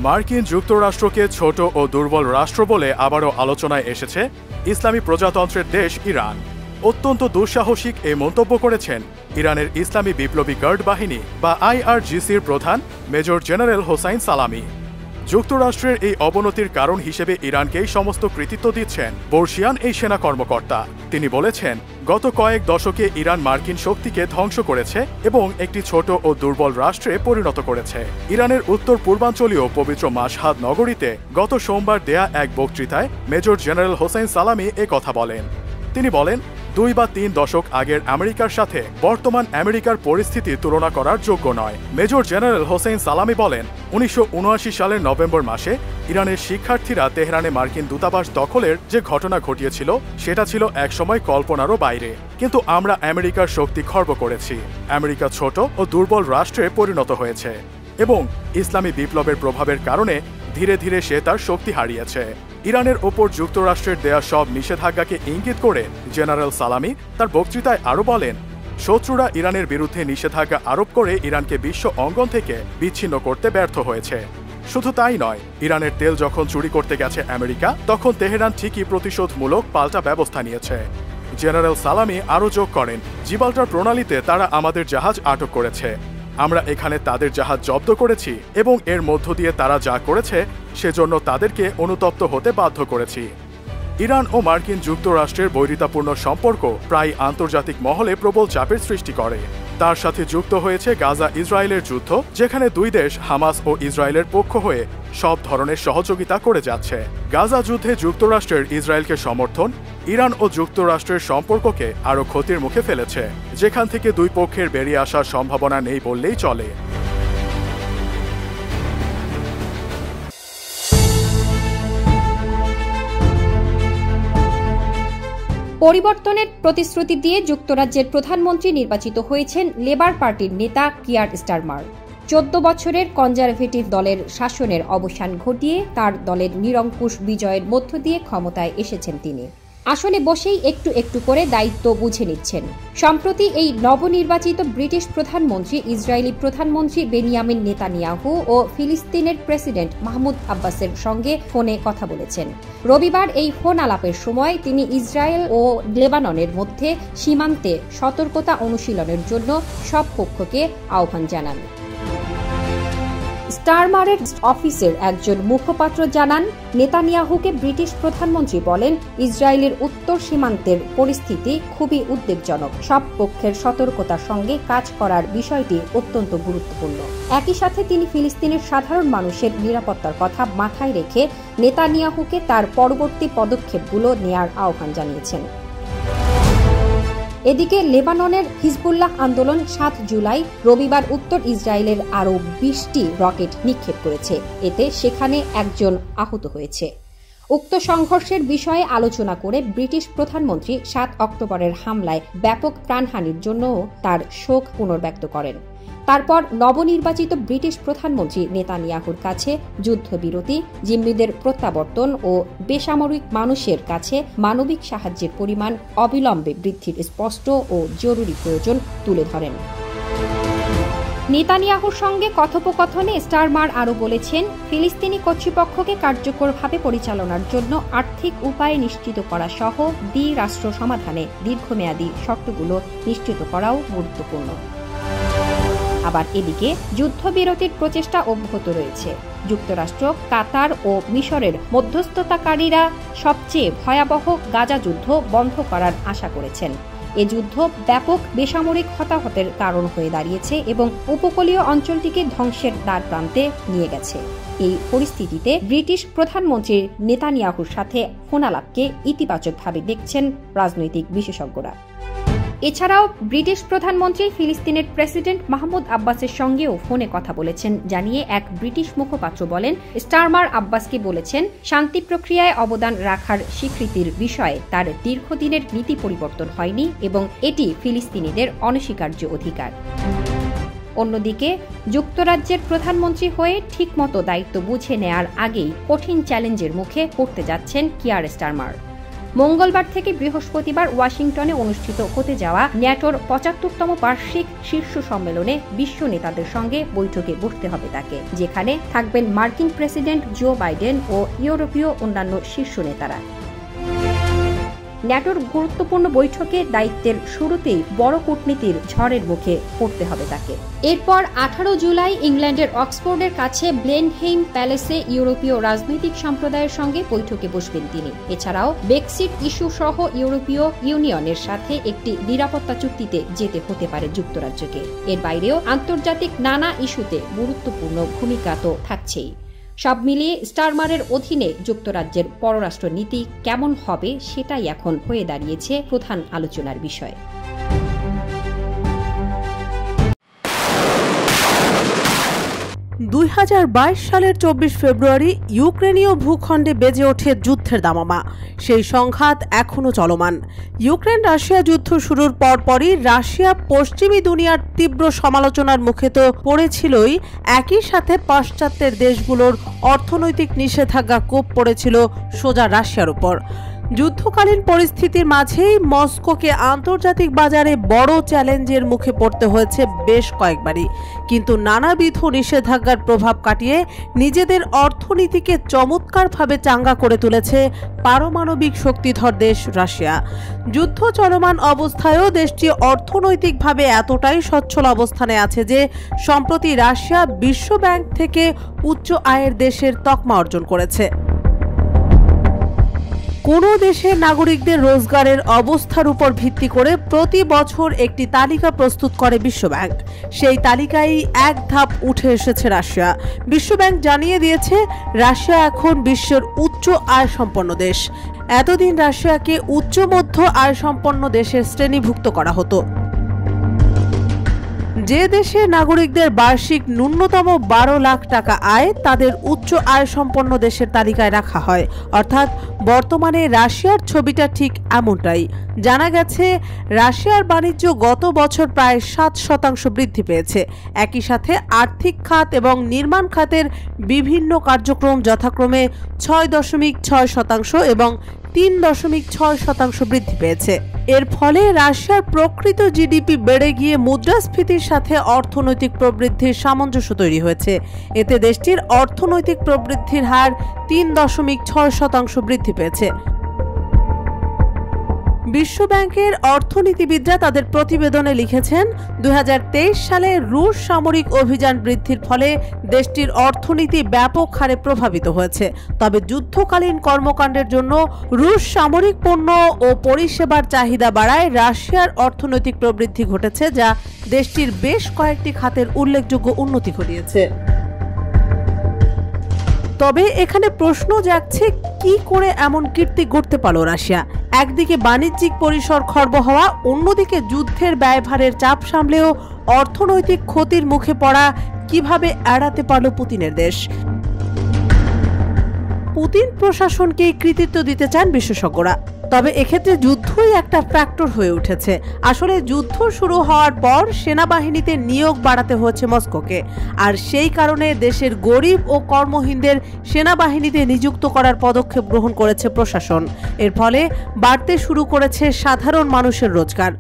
মার্কিন যুক্তরাষ্ট্রকে ছোট ও দুর্বল রাষ্ট্র বলে আবারও আলোচনায় এসেছে ইসলামী প্রজাতন্ত্রের দেশ ইরান। অত্যন্ত দুঃসাহসিক এই মন্তব্য করেছেন ইরানের ইসলামী বিপ্লবী গার্ড বাহিনী বা IRGCর প্রধান মেজর জেনারেল হোসাইন সালামি। যুক্তরাষ্ট্রের এই অবনতির কারণ হিসেবে ইরানকেই সমস্ত কৃতিত্ব দিচ্ছেন বর্ষিয়ান এই সেনা কর্মকর্তা। তিনি বলেছেন, গত কয়েক দশকে ইরান মার্কিন শক্তিকে ধ্বংস করেছে এবং একটি ছোট ও দুর্বল রাষ্ট্রে পরিণত করেছে। ইরানের উত্তর পূর্বাঞ্চলীয় পবিত্র মাশহাদ নগরীতে গত সোমবার দেয়া এক বক্তৃতায় মেজর জেনারেল হোসাইন সালামি এ কথা বলেন। তিনি বলেন, 2 বা 3 দশক আগের আমেরিকার সাথে বর্তমান আমেরিকার পরিস্থিতি তুলনা করার যোগ্য নয়। মেজর জেনারেল হোসেইন সালামি বলেন, 1979 সালের নভেম্বর মাসে ইরানের শিক্ষার্থীরা তেহরানে মার্কিন দূতাবাস দখলের যে ঘটনা ঘটিয়েছিল সেটা ছিল একসময় কল্পনারও বাইরে, কিন্তু আমরা আমেরিকার শক্তি খর্ব করেছি। আমেরিকা ছোট ও দুর্বল রাষ্ট্রে পরিণত হয়েছে এবং ইসলামী বিপ্লবের প্রভাবের কারণে ধীরে ধীরে সে তার শক্তি হারিয়েছে। ইরানের ওপর যুক্তরাষ্ট্রের দেয়া সব নিষেধাজ্ঞাকে ইঙ্গিত করে জেনারেল সালামি তার বক্তৃতায় আরও বলেন, শত্রুরা ইরানের বিরুদ্ধে নিষেধাজ্ঞা আরোপ করে ইরানকে বিশ্ব অঙ্গন থেকে বিচ্ছিন্ন করতে ব্যর্থ হয়েছে। শুধু তাই নয়, ইরানের তেল যখন চুরি করতে গেছে আমেরিকা, তখন তেহরান ঠিকই প্রতিশোধমূলক পাল্টা ব্যবস্থা নিয়েছে। জেনারেল সালামি আরও যোগ করেন, জিব্রাল্টার প্রণালীতে তারা আমাদের জাহাজ আটক করেছে। আমরা এখানে তাদের জাহাজ জব্দ করেছি এবং এর মধ্য দিয়ে তারা যা করেছে সেজন্য তাদেরকে অনুতপ্ত হতে বাধ্য করেছি। ইরান ও মার্কিন যুক্তরাষ্ট্রের বৈরিতাপূর্ণ সম্পর্ক প্রায় আন্তর্জাতিক মহলে প্রবল চাপের সৃষ্টি করে। তার সাথে যুক্ত হয়েছে গাজা ইসরায়েলের যুদ্ধ, যেখানে দুই দেশ হামাস ও ইসরায়েলের পক্ষ হয়ে সব ধরনের সহযোগিতা করে যাচ্ছে। গাজা যুদ্ধে যুক্তরাষ্ট্রের ইসরায়েলকে সমর্থন ইরান ও যুক্তরাষ্ট্রের সম্পর্ককে আরও ক্ষতির মুখে ফেলেছে, যেখান থেকে দুই পক্ষের বেরিয়ে আসার সম্ভাবনা নেই বললেই চলে। পরিবর্তনের প্রতিশ্রুতি দিয়ে যুক্তরাজ্যের প্রধানমন্ত্রী নির্বাচিত হয়েছেন লেবার পার্টির নেতা কিয়ার স্টারমার। 14 বছরের কনজারভেটিভ দলের শাসনের অবসান ঘটিয়ে তার দলের নিরঙ্কুশ বিজয়ের মধ্য দিয়ে ক্ষমতায় এসেছেন তিনি। আসনে বসেই একটু একটু করে দায়িত্ব বুঝে নিচ্ছেন। সম্প্রতি এই নবনির্বাচিত ব্রিটিশ প্রধানমন্ত্রী ইসরায়েলি প্রধানমন্ত্রী বেনিয়ামিন নেতানিয়াহু ও ফিলিস্তিনের প্রেসিডেন্ট মাহমুদ আব্বাসের সঙ্গে ফোনে কথা বলেছেন। রবিবার এই ফোন আলাপের সময় তিনি ইসরায়েল ও লেবাননের মধ্যে সীমান্তে সতর্কতা অনুশীলনের জন্য সব পক্ষকে আহ্বান জানান। স্টারমারের অফিসের একজন মুখপাত্র জানান, নেতানিয়াহুকে ব্রিটিশ প্রধানমন্ত্রী বলেন, ইসরায়েলের উত্তর সীমান্তের পরিস্থিতি খুবই উদ্বেগজনক। সব পক্ষের সতর্কতার সঙ্গে কাজ করার বিষয়টি অত্যন্ত গুরুত্বপূর্ণ। একই সাথে তিনি ফিলিস্তিনের সাধারণ মানুষের নিরাপত্তার কথা মাথায় রেখে নেতানিয়াহুকে তার পরবর্তী পদক্ষেপগুলো নেয়ার আহ্বান জানিয়েছেন। এদিকে লেবাননের হিজবুল্লাহ আন্দোলন 7 জুলাই রবিবার উত্তর ইসরায়েলের আরও 20টি রকেট নিক্ষেপ করেছে। এতে সেখানে একজন আহত হয়েছে। উক্ত সংঘর্ষের বিষয়ে আলোচনা করে ব্রিটিশ প্রধানমন্ত্রী 7 অক্টোবরের হামলায় ব্যাপক প্রাণহানির জন্য তার শোক পুনর্ব্যক্ত করেন। তারপর নবনির্বাচিত ব্রিটিশ প্রধানমন্ত্রী নেতানিয়াহুর কাছে যুদ্ধবিরতি, জিম্মিদের প্রত্যাবর্তন ও বেসামরিক মানুষের কাছে মানবিক সাহায্যের পরিমাণ অবিলম্বে বৃদ্ধির স্পষ্ট ও জরুরি প্রয়োজন তুলে ধরেন। নেতানিয়াহুর সঙ্গে কথোপকথনে স্টারমার আরও বলেছেন, ফিলিস্তিনি কর্তৃপক্ষকে কার্যকরভাবে পরিচালনার জন্য আর্থিক উপায় নিশ্চিত করা সহ দ্বি-রাষ্ট্র সমাধানে দীর্ঘমেয়াদী শর্তগুলো নিশ্চিত করাও গুরুত্বপূর্ণ। আবার এদিকে যুদ্ধবিরতির প্রচেষ্টা অব্যাহত রয়েছে। যুক্তরাষ্ট্র, কাতার ও মিশরের মধ্যস্থতাকারীরা সবচেয়ে ভয়াবহ গাজা যুদ্ধ বন্ধ করার আশা করেছেন। এ যুদ্ধ ব্যাপক বেসামরিক হতাহতের কারণ হয়ে দাঁড়িয়েছে এবং উপকূলীয় অঞ্চলটিকে ধ্বংসের দ্বারপ্রান্তে নিয়ে গেছে। এই পরিস্থিতিতে ব্রিটিশ প্রধানমন্ত্রী নেতানিয়াহুর সাথে ফোনালাপকে ইতিবাচকভাবে দেখছেন রাজনৈতিক বিশেষজ্ঞরা। এছাড়াও ব্রিটিশ প্রধানমন্ত্রী ফিলিস্তিনের প্রেসিডেন্ট মাহমুদ আব্বাসের সঙ্গেও ফোনে কথা বলেছেন জানিয়ে এক ব্রিটিশ মুখপাত্র বলেন, স্টারমার আব্বাসকে বলেছেন, শান্তি প্রক্রিয়ায় অবদান রাখার স্বীকৃতির বিষয়ে তার দীর্ঘদিনের নীতি পরিবর্তন হয়নি এবং এটি ফিলিস্তিনিদের অনস্বীকার্য অধিকার। অন্যদিকে যুক্তরাজ্যের প্রধানমন্ত্রী হয়ে ঠিকমতো দায়িত্ব বুঝে নেয়ার আগেই কঠিন চ্যালেঞ্জের মুখে পড়তে যাচ্ছেন কিয়ার স্টারমার। মঙ্গলবার থেকে বৃহস্পতিবার ওয়াশিংটনে অনুষ্ঠিত হতে যাওয়া ন্যাটোর ৭৫তম বার্ষিক শীর্ষ সম্মেলনে বিশ্ব নেতাদের সঙ্গে বৈঠকে বসতে হবে তাকে, যেখানে থাকবেন মার্কিন প্রেসিডেন্ট জো বাইডেন ও ইউরোপীয় অন্যান্য শীর্ষ নেতারা। ন্যাটোর গুরুত্বপূর্ণ বৈঠকে দায়িত্বের শুরুতেই বড় কূটনীতির ঝড়ের মুখে পড়তে হবে তাকে। এরপর ১৮ জুলাই ইংল্যান্ডের অক্সফোর্ডের কাছে ব্লেনহেইম প্যালেসে ইউরোপীয় রাজনৈতিক সম্প্রদায়ের সঙ্গে বৈঠকে বসবেন তিনি। এছাড়াও ব্রেক্সিট ইস্যু সহ ইউরোপীয় ইউনিয়নের সাথে একটি নিরাপত্তা চুক্তিতে যেতে হতে পারে যুক্তরাজ্যকে। এর বাইরেও আন্তর্জাতিক নানা ইস্যুতে গুরুত্বপূর্ণ ভূমিকা তো থাকছেই। সব মিলিয়ে স্টারমারের অধীনে যুক্তরাজ্যের পররাষ্ট্র নীতি কেমন হবে সেটাই এখন হয়ে দাঁড়িয়েছে প্রধান আলোচনার বিষয়। ২০২২ সালের ২৪ ফেব্রুয়ারি ইউক্রেনীয় ভূখণ্ডে বেজে ওঠে যুদ্ধের দামামা। সেই সংঘাত এখনও চলমান। ইউক্রেন রাশিয়া যুদ্ধ শুরুর পরপরই রাশিয়া পশ্চিমী দুনিয়ার তীব্র সমালোচনার মুখে তো পড়েছিলই, একই সাথে পাশ্চাত্যের দেশগুলোর অর্থনৈতিক নিষেধাজ্ঞা কোপ পড়েছিল সোজা রাশিয়ার উপর। যুদ্ধকালীন পরিস্থিতির মাঝেই মস্কোকে আন্তর্জাতিক বাজারে বড় চ্যালেঞ্জের মুখে পড়তে হয়েছে বেশ কয়েকবারই। কিন্তু নানাবিধ নিষেধাজ্ঞার প্রভাব কাটিয়ে নিজেদের অর্থনীতিকে চমৎকারভাবে চাঙ্গা করে তুলেছে পারমাণবিক শক্তিধর দেশ রাশিয়া। যুদ্ধ চলমান অবস্থায়ও দেশটি অর্থনৈতিকভাবে এতটাই সচ্ছল অবস্থানে আছে যে সম্প্রতি রাশিয়া বিশ্ব ব্যাংক থেকে উচ্চ আয়ের দেশের তকমা অর্জন করেছে। কোনো দেশের নাগরিকদের রোজগারের অবস্থার উপর ভিত্তি করে প্রতি বছর একটি তালিকা প্রস্তুত করে বিশ্বব্যাংক। সেই তালিকায় এক ধাপ উঠে এসেছে রাশিয়া। বিশ্বব্যাংক জানিয়ে দিয়েছে রাশিয়া এখন বিশ্বের উচ্চ আয় সম্পন্ন দেশ। এতদিন রাশিয়াকে উচ্চ মধ্য আয় সম্পন্ন দেশের শ্রেণীভুক্ত করা হতো। যে দেশের নাগরিকদের বার্ষিক ন্যূনতম ১২ লাখ টাকা আয় তাদের উচ্চ আয় সম্পন্ন দেশের তালিকায় রাখা হয়। অর্থাৎ বর্তমানে রাশিয়ার ছবিটা ঠিক এমনটাই। জানা গেছে রাশিয়ার বাণিজ্য গত বছর প্রায় ৭% বৃদ্ধি পেয়েছে। একই সাথে আর্থিক খাত এবং নির্মাণ খাতের বিভিন্ন কার্যক্রম যথাক্রমে ৬.৬% এবং ৩.৬% বৃদ্ধি পেয়েছে। এর ফলে রাশিয়ার প্রকৃত জিডিপি বেড়ে গিয়ে মুদ্রাস্ফীতির সাথে অর্থনৈতিক প্রবৃদ্ধির সামঞ্জস্য তৈরি হয়েছে। এতে দেশটির অর্থনৈতিক প্রবৃদ্ধির হার ৩.৬% বৃদ্ধি পেয়েছে। বিশ্বব্যাংকের অর্থনীতিবিদরা তাদের প্রতিবেদনে লিখেছেন, ২০২৩ সালে রুশ সামরিক অভিযান বৃদ্ধির ফলে দেশটির অর্থনীতি ব্যাপক হারে প্রভাবিত হয়েছে। তবে যুদ্ধকালীন কর্মকাণ্ডের জন্য রুশ সামরিক পণ্য ও পরিষেবার চাহিদা বাড়ায় রাশিয়ার অর্থনৈতিক প্রবৃদ্ধি ঘটেছে, যা দেশটির বেশ কয়েকটি খাতের উল্লেখযোগ্য উন্নতি ঘটিয়েছে। তবে এখানে প্রশ্ন জাগছে, কি করে এমন কীর্তি গড়তে পারল রাশিয়া? একদিকে বাণিজ্যিক পরিসর খর্ব হওয়া, অন্যদিকে যুদ্ধের ব্যয়ভারের চাপ সামলেও অর্থনৈতিক ক্ষতির মুখে পড়া কিভাবে এড়াতে পারল পুতিনের দেশ? পুতিন প্রশাসনকে কৃতিত্ব দিতে চান বিশেষজ্ঞরা। তবে এক্ষেত্রে যুদ্ধই একটা ফ্যাক্টর হয়ে উঠেছে। আসলে যুদ্ধ শুরু হওয়ার পর সেনাবাহিনীতে নিয়োগ বাড়াতে হয়েছে মস্কোকে, আর সেই কারণে দেশের গরিব ও কর্মহীনদের সেনাবাহিনীতে নিযুক্ত করার পদক্ষেপ গ্রহণ করেছে প্রশাসন। এর ফলে বাড়তে শুরু করেছে সাধারণ মানুষের রোজগার।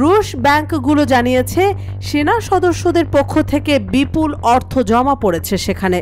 রুশ ব্যাংকগুলো জানিয়েছে সেনা সদস্যদের পক্ষ থেকে বিপুল অর্থ জমা পড়েছে সেখানে।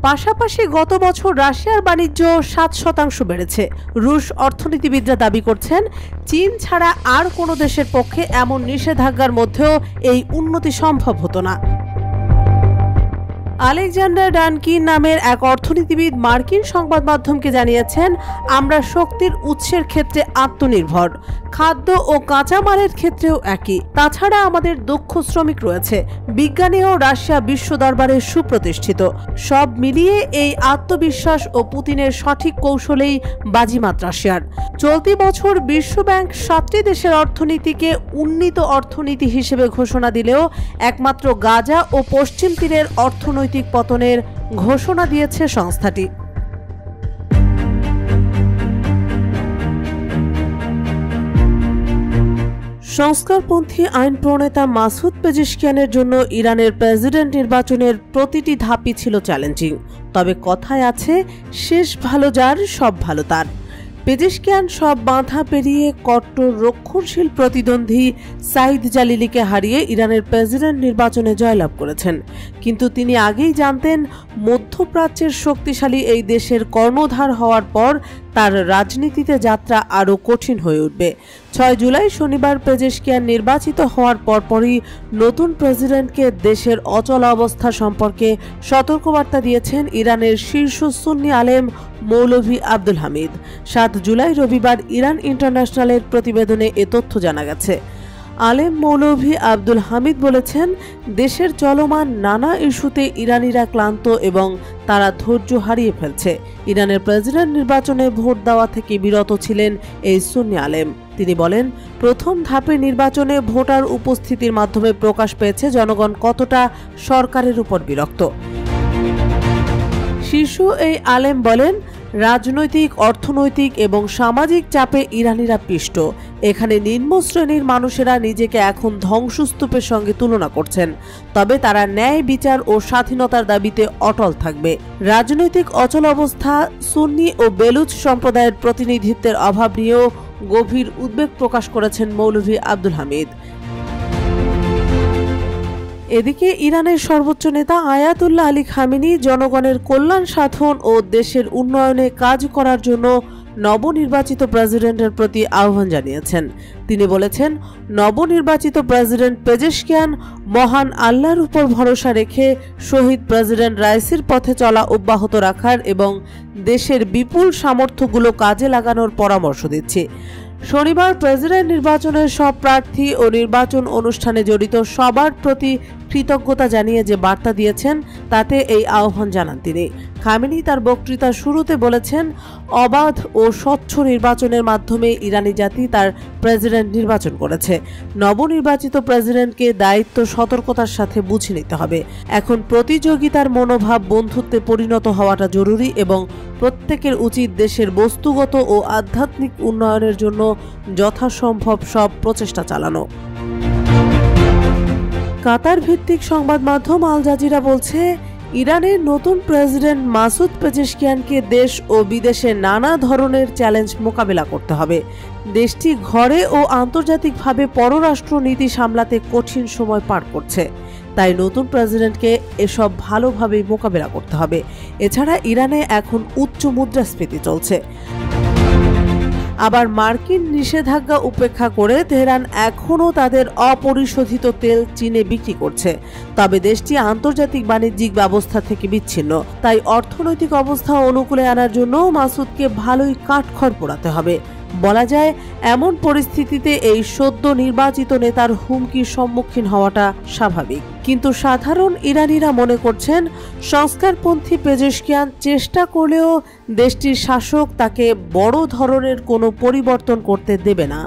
পাশাপাশি গত বছর রাশিয়ার বাণিজ্য ৭% বেড়েছে। রুশ অর্থনীতিবিদরা দাবি করছেন, চীন ছাড়া আর কোনো দেশের পক্ষে এমন নিষেধাজ্ঞার মধ্যেও এই উন্নতি সম্ভব হতো না। আলেকজান্ডার ডানকিন নামের এক অর্থনীতিবিদ মার্কিন সংবাদ মাধ্যমকে জানিয়েছেন, আমরা শক্তির উৎসের ক্ষেত্রে আত্মনির্ভর, খাদ্য ও কাঁচামালের ক্ষেত্রেও একই। তাছাড়া আমাদের দক্ষ শ্রমিক রয়েছে। বিজ্ঞানেও রাশিয়া বিশ্ব দরবারে সুপ্রতিষ্ঠিত। সব মিলিয়ে এই আত্মবিশ্বাস ও পুতিনের সঠিক কৌশলেই বাজিমাত রাশিয়ার। চলতি বছর বিশ্বব্যাংক 7টি দেশের অর্থনীতিকে উন্নীত অর্থনীতি হিসেবে ঘোষণা দিলেও একমাত্র গাজা ও পশ্চিম তীরের অর্থনৈতিক পতনের ঘোষণা দিয়েছে সংস্থাটি। সংস্কারপন্থী আইন প্রণেতা মাসুদ পেজিশকিয়ানের জন্য ইরানের প্রেসিডেন্ট নির্বাচনের প্রতিটি ধাপই ছিল চ্যালেঞ্জিং। তবে কথায় আছে, শেষ ভালো যার সব ভালো তার। পেজেশকিয়ান সব বাধা পেরিয়ে কট্টর রক্ষণশীল প্রতিদ্বন্দ্বী সাইদ জালিলিকে হারিয়ে ইরানের প্রেসিডেন্ট নির্বাচনে জয়লাভ করেছেন। কিন্তু তিনি আগেই জানতেন মধ্যপ্রাচ্যের শক্তিশালী এই দেশের কর্ণধার হওয়ার পর তার রাজনীতিতে যাত্রা আরও কঠিন হয়ে উঠবে। 6 জুলাই শনিবার পেজেশকিয়ান নির্বাচিত হওয়ার পরপরই নতুন প্রেসিডেন্টকে দেশের অচল অবস্থা সম্পর্কে সতর্কবার্তা দিয়েছেন ইরানের শীর্ষ সুন্নি আলেম মৌলভী আব্দুল হামিদ। 7 জুলাই রবিবার ইরান ইন্টারন্যাশনালের প্রতিবেদনে এ তথ্য জানা গেছে। আলেম মৌলভী আব্দুল হামিদ বলেছেন, দেশের চলমান নানা ইস্যুতে ইরানিরা ক্লান্ত এবং তারা ধৈর্য হারিয়ে ফেলছে। ইরানের প্রেসিডেন্ট নির্বাচনে ভোট দেওয়া থেকে বিরত ছিলেন এই সুন্নি আলেম। তিনি বলেন, প্রথম ধাপে নির্বাচনে ভোটার উপস্থিতির মাধ্যমে প্রকাশ পেয়েছে জনগণ কতটা সরকারের উপর বিরক্ত। শীর্ষ এই আলেম বলেন, রাজনৈতিক, অর্থনৈতিক এবং সামাজিক চাপে ইরানিরা পিষ্ট। এখানে নিম্ন শ্রেণীর মানুষেরা নিজেকে এখন ধ্বংসস্তূপের সঙ্গে তুলনা করছেন, তবে তারা ন্যায় বিচার ও স্বাধীনতার দাবিতে অটল থাকবে। রাজনৈতিক অচল অবস্থা, সুন্নি ও বেলুচ সম্প্রদায়ের প্রতিনিধিত্বের অভাব নিয়েও গভীর উদ্বেগ প্রকাশ করেছেন মৌলভী আব্দুল হামিদ। এদিকে ইরানের সর্বোচ্চ নেতা আয়াতুল্লাহ আলী খামেনি জনগণের কল্যাণ সাধন ও দেশের উন্নয়নে কাজ করার জন্য নবনির্বাচিত প্রেসিডেন্টের প্রতি আহ্বান জানিয়েছেন। তিনি বলেছেন, নবনির্বাচিত প্রেসিডেন্ট পেজেশকিয়ান মহান আল্লাহর উপর ভরসা রেখে শহীদ প্রেসিডেন্ট রাইসির পথে চলা অব্যাহত রাখার এবং দেশের বিপুল সামর্থ্যগুলো কাজে লাগানোর পরামর্শ দিচ্ছি। শনিবার প্রেসিডেন্ট নির্বাচনের সব প্রার্থী ও নির্বাচন অনুষ্ঠানে জড়িত সবার প্রতি কৃতজ্ঞতা জানিয়ে যে বার্তা দিয়েছেন তাতে এই আহ্বান জানান তিনি। খামেনি তার বক্তৃতার শুরুতে বলেছেন, অবাধ ও স্বচ্ছ নির্বাচনের মাধ্যমে ইরানি জাতি তার প্রেসিডেন্ট নির্বাচন করেছে। নবনির্বাচিত প্রেসিডেন্টকে দায়িত্ব সতর্কতার সাথে বুঝে নিতে হবে। এখন প্রতিযোগিতার মনোভাব বন্ধুত্বে পরিণত হওয়াটা জরুরি এবং প্রত্যেকের উচিত দেশের বস্তুগত ও আধ্যাত্মিক উন্নয়নের জন্য যথাসম্ভব সব প্রচেষ্টা চালানো। কাতার ভিত্তিক সংবাদ মাধ্যম আল জাজিরা বলছে, ইরানের নতুন প্রেসিডেন্ট মাসুদ পেজেশকিয়ানকে দেশ ও বিদেশে নানা ধরনের চ্যালেঞ্জ মোকাবেলা করতে হবে। দেশটি ঘরে ও আন্তর্জাতিকভাবে পররাষ্ট্র নীতি সামলাতে কঠিন সময় পার করছে, তাই নতুন প্রেসিডেন্টকে এসব ভালোভাবে মোকাবেলা করতে হবে। এছাড়া ইরানে এখন উচ্চ মুদ্রাস্ফীতি চলছে। আবার মার্কিন নিষেধাজ্ঞা উপেক্ষা করে তেহরান এখনও তাদের অপরিশোধিত তেল চীনে বিক্রি করছে, তবে দেশটি আন্তর্জাতিক বাণিজ্যিক ব্যবস্থা থেকে বিচ্ছিন্ন। তাই অর্থনৈতিক অবস্থা অনুকূলে আনার জন্য মাসুদকে ভালোই কাঠখড় পোড়াতে হবে। বলা যায়, এমন পরিস্থিতিতে এই সদ্য নির্বাচিত নেতার হুমকির সম্মুখীন হওয়াটা স্বাভাবিক। কিন্তু সাধারণ ইরানিরা মনে করছেন, সংস্কারপন্থী পেজেশকিয়ান চেষ্টা করলেও দেশটির শাসক তাকে বড় ধরনের কোনো পরিবর্তন করতে দেবে না।